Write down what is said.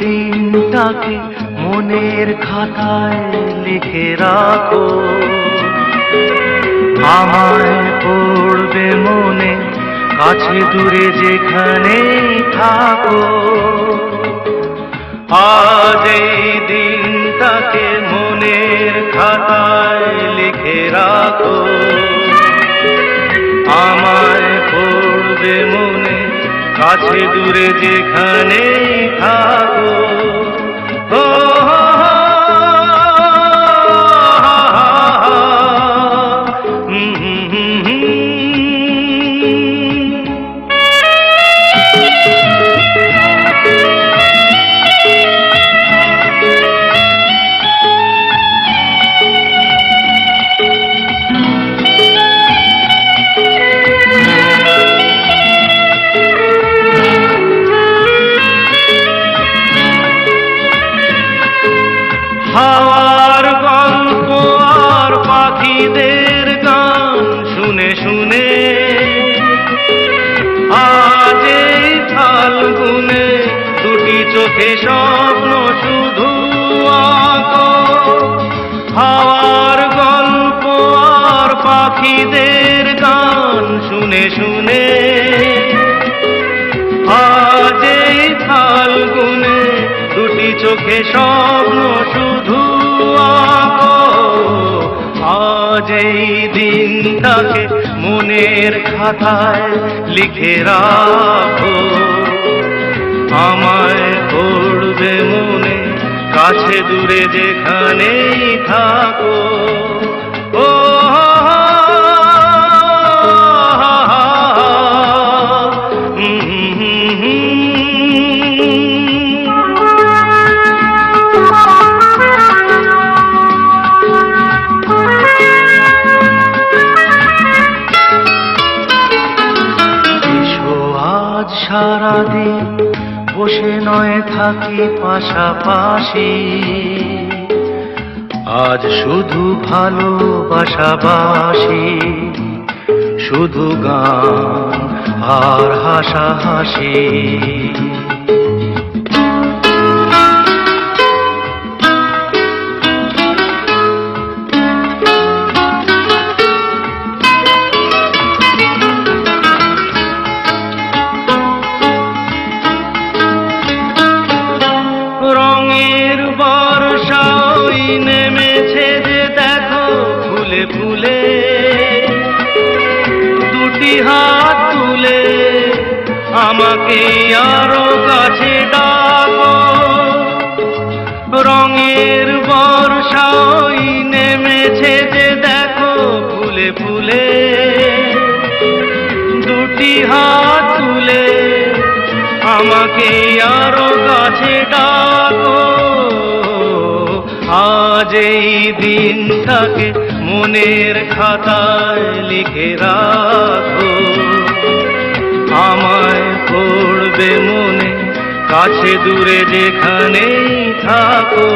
দিনটাকে মনের খাতায় লিখে রাখো, আমায় পড়বে মনে কাছে দূরে যেখানেই থাকো। আজ এই দিনটাকে মনের খাতায় লিখে রাখো, আমায় পড়বে মনে কাছে দূরে যেখানেই থাকো। হাওয়ার গল্প আর পাখিদের গান শুনে শুনে আজ এই ফাল্গুনে দুটি চোখে স্বপ্ন শুধু আঁকো। হাওয়ার গল্প আর পাখিদের গান শুনে শুনে আজ এই ফাল্গুনে দুটি চোখে স্বপ্ন শুধু আঁকো। আজ এই দিনটাকে মনের খাতায় লিখে রাখো, আমায় পড়বে মনে কাছে দূরে যেখানেই থাকো। ও সারাদিন বসে নয় থাকি পাশাপাশি, আজ শুধু ভালোবাসাবাসি, শুধু গান আর হাসাহাসি। নেমেছে যে দেখো ফুলে ফুলে, দুটি হাত তুলে আমাকে আরো কাছে ডাকো। রঙের বর্ষা ওই নেমেছে যে দেখো ফুলে ফুলে, দুটি হাত তুলে আমাকে আরো কাছে ডাকো। আজ এই দিনটাকে মনের খাতায় লিখে রাখো, আমায় পড়বে মনে কাছে দূরে যেখানেই থাকো।